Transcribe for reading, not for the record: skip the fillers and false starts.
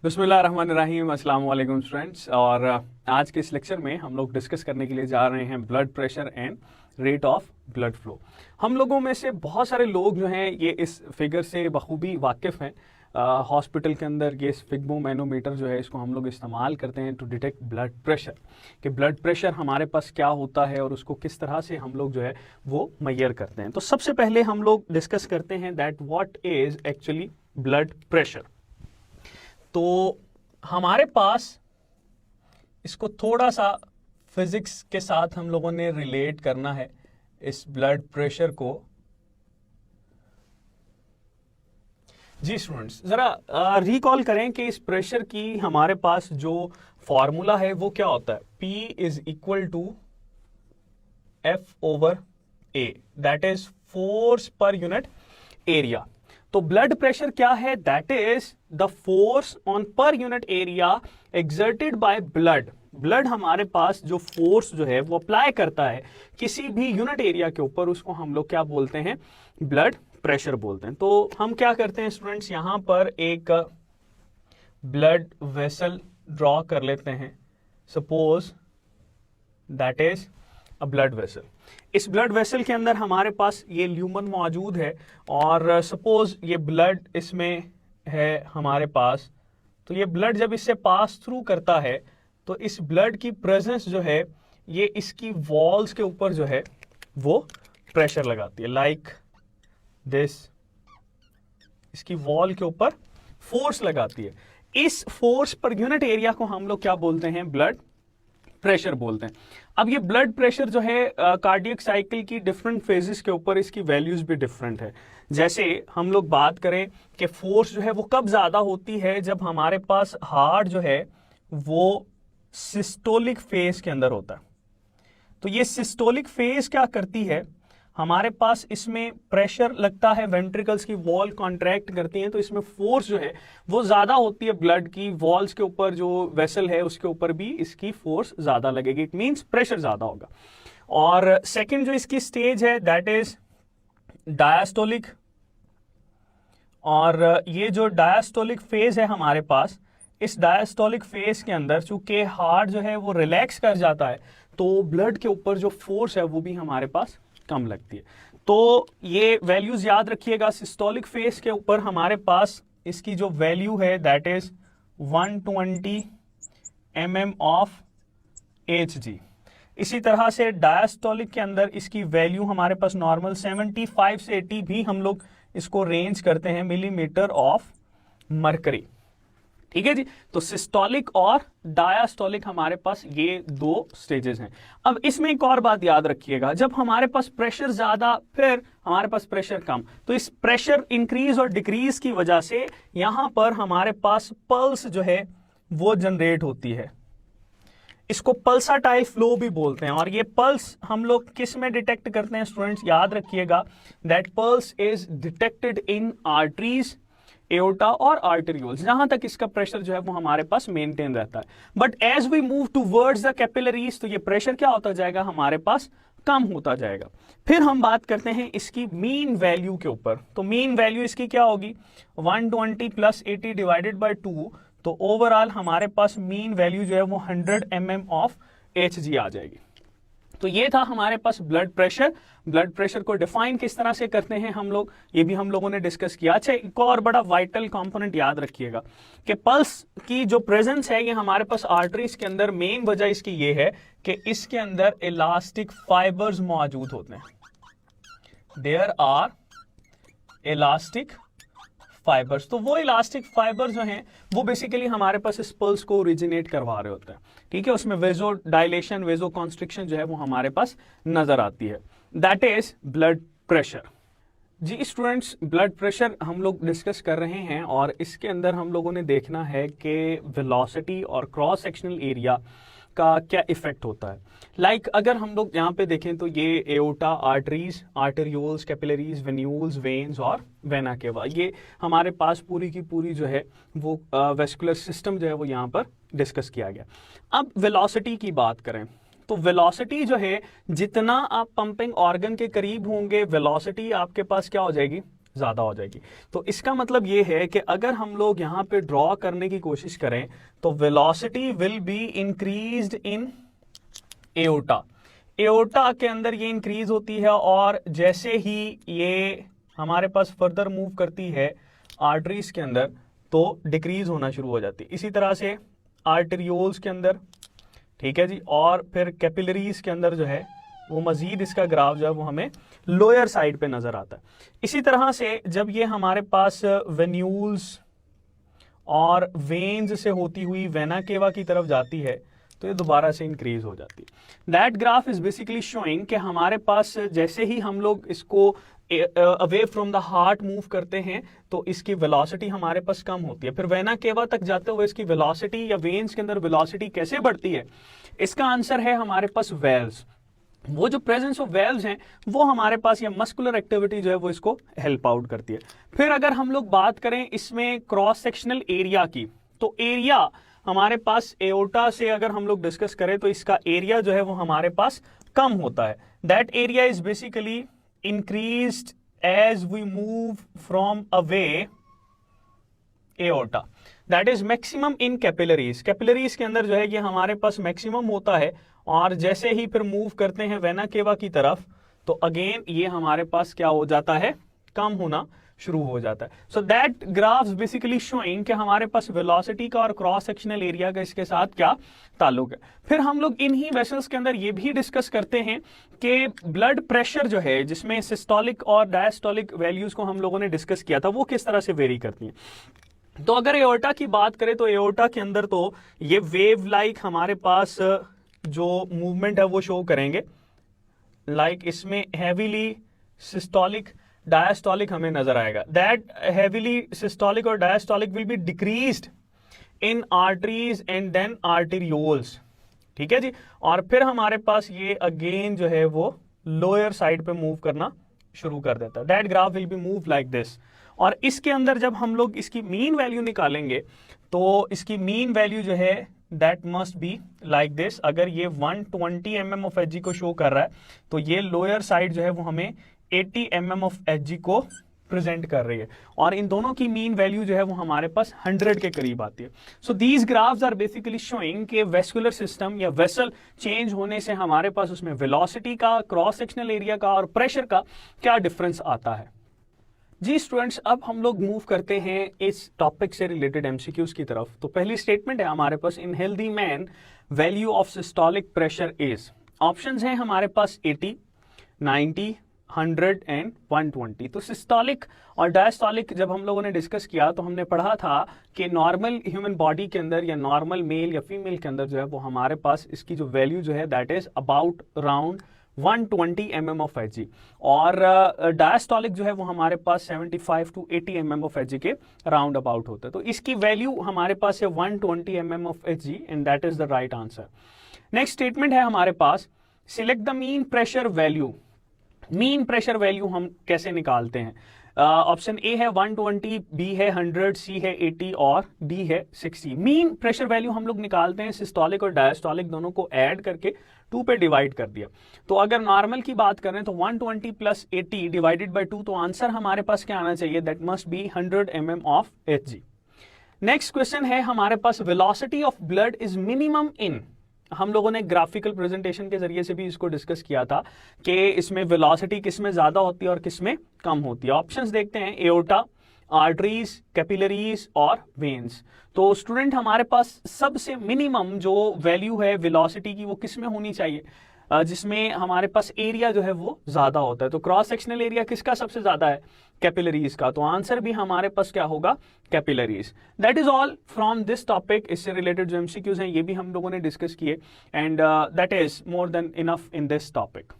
बिस्मिल्लाहिर्रहमानिर्रहीम, अस्सलाम वालेकुम स्टूडेंट्स। और आज के इस लेक्चर में हम लोग डिस्कस करने के लिए जा रहे हैं blood pressure and rate of blood flow. हम लोगों में से बहुत सारे लोग जो हैं ये इस फिगर से बखूबी वाकिफ़ हैं। हॉस्पिटल के अंदर ये स्फिग्मोमैनोमीटर जो है इसको हम लोग इस्तेमाल करते हैं टू डिटेक्ट ब्लड प्रेशर, कि ब्लड प्रेशर हमारे पास क्या होता है और उसको किस तरह से हम लोग जो है वो मेजर करते हैं। तो सबसे पहले हम लोग डिस्कस करते हैं that what is actually blood pressure. तो हमारे पास इसको थोड़ा सा फिजिक्स के साथ हम लोगों ने रिलेट करना है इस ब्लड प्रेशर को। जी स्टूडेंट्स, जरा रिकॉल करें कि इस प्रेशर की हमारे पास जो फॉर्मूला है वो क्या होता है। P is equal to F/A, that is force per unit area. तो ब्लड प्रेशर क्या है? That is the force on per unit area exerted by blood. Blood हमारे पास जो फोर्स जो है वो अप्लाई करता है किसी भी यूनिट एरिया के ऊपर, उसको हम लोग क्या बोलते हैं? ब्लड प्रेशर बोलते हैं। तो हम क्या करते हैं स्टूडेंट्स, यहां पर एक ब्लड वेसल ड्रॉ कर लेते हैं। Suppose that is a blood vessel. इस ब्लड वेसल के अंदर हमारे पास ये ल्यूमन मौजूद है और सपोज ये ब्लड इसमें है हमारे पास। तो ये ब्लड जब इससे पास थ्रू करता है तो इस ब्लड की प्रेजेंस जो है ये इसकी वॉल्स के ऊपर जो है वो प्रेशर लगाती है, लाइक दिस। इसकी वॉल के ऊपर फोर्स लगाती है। इस फोर्स पर यूनिट एरिया को हम लोग क्या बोलते हैं? ब्लड प्रेशर बोलते हैं। अब ये ब्लड प्रेशर जो है कार्डियक साइकिल की डिफरेंट फेजेस के ऊपर इसकी वैल्यूज भी डिफरेंट है। जैसे हम लोग बात करें कि फोर्स जो है वो कब ज्यादा होती है, जब हमारे पास हार्ट जो है वो सिस्टोलिक फेज के अंदर होता है। तो ये सिस्टोलिक फेज क्या करती है, हमारे पास इसमें प्रेशर लगता है, वेंट्रिकल्स की वॉल कॉन्ट्रैक्ट करती हैं, तो इसमें फोर्स जो है वो ज्यादा होती है। ब्लड की वॉल्स के ऊपर जो वेसल है उसके ऊपर भी इसकी फोर्स ज्यादा लगेगी, इट मींस प्रेशर ज्यादा होगा। और सेकंड जो इसकी स्टेज है दैट इज डायस्टोलिक। और ये जो डायस्टोलिक फेज है हमारे पास, इस डायस्टोलिक फेज के अंदर चूंकि हार्ट जो है वो रिलैक्स कर जाता है तो ब्लड के ऊपर जो फोर्स है वो भी हमारे पास कम लगती है। तो ये वैल्यूज याद रखिएगा। सिस्टोलिक फेज के ऊपर हमारे पास इसकी जो वैल्यू है that is 120 mm of Hg। इसी तरह से डायस्टोलिक के अंदर इसकी वैल्यू हमारे पास नॉर्मल 75 से 80 भी हम लोग इसको रेंज करते हैं मिलीमीटर ऑफ मरकरी। ठीक है जी। तो सिस्टोलिक और डायस्टोलिक हमारे पास ये दो स्टेजेस हैं। अब इसमें एक और बात याद रखिएगा, जब हमारे पास प्रेशर ज्यादा फिर हमारे पास प्रेशर कम, तो इस प्रेशर इंक्रीज और डिक्रीज की वजह से यहां पर हमारे पास पल्स जो है वो जनरेट होती है। इसको पल्साटाइल फ्लो भी बोलते हैं। और ये पल्स हम लोग किस में डिटेक्ट करते हैं स्टूडेंट्स? याद रखिएगा that pulse is detected in arteries, aorta और आर्टेरियोल्स, जहां तक इसका प्रेशर जो है वो हमारे पास मेंटेन रहता है। But as we move towards the capillaries तो ये प्रेशर क्या होता जाएगा? हमारे पास कम होता जाएगा। फिर हम बात करते हैं इसकी मीन वैल्यू के ऊपर। तो मीन वैल्यू इसकी क्या होगी? 120 प्लस 80 डिवाइडेड बाय 2। तो ओवरऑल हमारे पास मीन वैल्यू जो है वो 100 mm ऑफ Hg आ जाएगी। तो ये था हमारे पास ब्लड प्रेशर। ब्लड प्रेशर को डिफाइन किस तरह से करते हैं हम लोग, ये भी हम लोगों ने डिस्कस किया। अच्छा, एक और बड़ा वाइटल कंपोनेंट याद रखिएगा कि पल्स की जो प्रेजेंस है ये हमारे पास आर्टरीज के अंदर, मेन वजह इसकी ये है कि इसके अंदर इलास्टिक फाइबर्स मौजूद होते हैं। There are elastic fibres. तो वो इलास्टिक फाइबर्स जो हैं वो बेसिकली हमारे पास इस पल्स को ओरिजिनेट करवा रहे होते हैं। ठीक है, उसमें वेजो डायलेशन, वेजो कॉन्स्ट्रिक्शन जो है वो हमारे पास नजर आती है। That is blood pressure. जी स्टूडेंट्स, ब्लड प्रेशर हम लोग डिस्कस कर रहे हैं और इसके अंदर हम लोगों ने देखना है कि वेलोसिटी और क्रॉस सेक्शनल एरिया का क्या इफेक्ट होता है। लाइक अगर हम लोग यहाँ पे देखें तो ये aorta, arteries, arterioles, capillaries, venules, veins और वेना केवा, ये हमारे पास पूरी की पूरी जो है वो वेस्कुलर सिस्टम जो है वो यहाँ पर डिस्कस किया गया। अब वेलोसिटी की बात करें तो वेलोसिटी जो है, जितना आप पंपिंग ऑर्गन के करीब होंगे वेलोसिटी आपके पास क्या हो जाएगी? ज्यादा हो जाएगी। तो इसका मतलब ये है कि अगर हम लोग यहाँ पे ड्रॉ करने की कोशिश करें तो velocity will be increased in aorta. Aorta के अंदर ये इंक्रीज होती है और जैसे ही ये हमारे पास फर्दर मूव करती है आर्टरीज के अंदर तो डिक्रीज होना शुरू हो जाती है। इसी तरह से आर्टेरियोल्स के अंदर, ठीक है जी, और फिर कैपिलरीज के अंदर जो है वो मजीद इसका ग्राफ जो है वो हमें लोअर साइड पे नजर आता है। इसी तरह से जब ये हमारे पास वेन्यूल्स और वेन्स से होती हुई वेना केवा की तरफ जाती है तो ये दोबारा से इंक्रीज हो जाती है। That graph is basically showing कि हमारे पास जैसे ही हम लोग इसको away from the heart move करते हैं तो इसकी वेलोसिटी हमारे पास कम होती है। फिर वेना केवा तक जाते हुए इसकी वेलोसिटी या वेन्स के अंदर वेलोसिटी कैसे बढ़ती है, इसका आंसर है हमारे पास वेल्व्स। वो जो प्रेजेंस ऑफ वेल्व्स हैं वो हमारे पास ये मस्कुलर एक्टिविटी जो है वो इसको हेल्प आउट करती है। फिर अगर हम लोग बात करें इसमें क्रॉस सेक्शनल एरिया की, तो एरिया हमारे पास एओर्टा से अगर हम लोग डिस्कस करें तो इसका एरिया जो है वो हमारे पास कम होता है। That area is basically increased as we move from away aorta, that is maximum in capillaries। Capillaries के अंदर जो है ये हमारे पास मैक्सिमम होता है और जैसे ही फिर मूव करते हैं वेना केवा की तरफ तो अगेन ये हमारे पास क्या हो जाता है, कम होना शुरू हो जाता है। So that graphs basically showing कि हमारे पास वेलोसिटी का और क्रॉस सेक्शनल एरिया का इसके साथ क्या ताल्लुक है। फिर हम लोग इन्हीं वेसल्स के अंदर ये भी डिस्कस करते हैं कि ब्लड प्रेशर जो है, जिसमें सिस्टोलिक और डायस्टोलिक वैल्यूज को हम लोगों ने डिस्कस किया था, वो किस तरह से वेरी करती हैं। तो अगर एओर्टा की बात करें तो एओर्टा के अंदर तो ये वेव लाइक हमारे पास जो मूवमेंट है वो शो करेंगे, लाइक इसमें हैवीली सिस्टोलिक डायस्टोलिक हमें नजर आएगा। दैट हैवीली सिस्टोलिक और diastolic will be decreased in arteries and then arterioles, ठीक है जी। और फिर हमारे पास ये अगेन जो है वो लोअर साइड पे मूव करना शुरू कर देता है। That graph will be move like this. और इसके अंदर जब हम लोग इसकी मीन वैल्यू निकालेंगे तो इसकी मीन वैल्यू जो है that must be like this. अगर ये 120 mm ऑफ एच को शो कर रहा है तो ये लोअर साइड जो है वो हमें 80 mm ऑफ एच को प्रेजेंट कर रही है और इन दोनों की मीन वैल्यू जो है वो हमारे पास 100 के करीब आती है। So these graphs are basically showing कि वेस्कुलर सिस्टम या वेसल चेंज होने से हमारे पास उसमें वेलोसिटी का, क्रॉस सेक्शनल एरिया का और प्रेशर का क्या डिफरेंस आता है। जी स्टूडेंट्स, अब हम लोग मूव करते हैं इस टॉपिक से रिलेटेड एमसीक्यूज की तरफ। तो पहली स्टेटमेंट है हमारे पास, in healthy man value of systolic pressure is. Options हैं हमारे पास 80, 90, 100 एंड 120। तो सिस्टोलिक और डायस्टोलिक जब हम लोगों ने डिस्कस किया तो हमने पढ़ा था कि नॉर्मल ह्यूमन बॉडी के अंदर या नॉर्मल मेल या फीमेल के अंदर जो है वो हमारे पास इसकी जो वैल्यू जो है that is about around 120 mm of H और डायस्टोलिक जो है वो हमारे पास 75 to 80 mm ऑफ एच के राउंड अबाउट होता है। तो इसकी वैल्यू हमारे पास है 120 mm of H and that is the right answer. Next statement है हमारे पास, select the mean pressure value. Mean pressure value हम कैसे निकालते हैं? ऑप्शन ए है 120, बी है 100, सी है 80 और डी है 60। मीन प्रेशर वैल्यू हम लोग निकालते हैं सिस्टोलिक और डायस्टोलिक दोनों को ऐड करके 2 पे डिवाइड कर दिया। तो अगर नॉर्मल की बात करें तो 120 प्लस 80 डिवाइडेड बाय 2, तो आंसर हमारे पास क्या आना चाहिए? That must be 100 mm of H. Next question है हमारे पास, velocity of blood is minimum in. हम लोगों ने ग्राफिकल प्रेजेंटेशन के जरिए से भी इसको डिस्कस किया था कि इसमें वेलोसिटी किस में ज्यादा होती है और किस में कम होती है। ऑप्शंस देखते हैं, एओर्टा, आर्टरीज, कैपिलरीज और वेन्स। तो स्टूडेंट हमारे पास सबसे मिनिमम जो वैल्यू है वेलोसिटी की वो किस में होनी चाहिए? जिसमें हमारे पास एरिया जो है वो ज्यादा होता है। तो क्रॉस सेक्शनल एरिया किसका सबसे ज्यादा है? कैपिलरीज का। तो आंसर भी हमारे पास क्या होगा? Capillaries. That is all from this topic. इससे रिलेटेड जो एमसीक्यूज हैं ये भी हम लोगों ने डिस्कस किए and that is more than enough in this topic.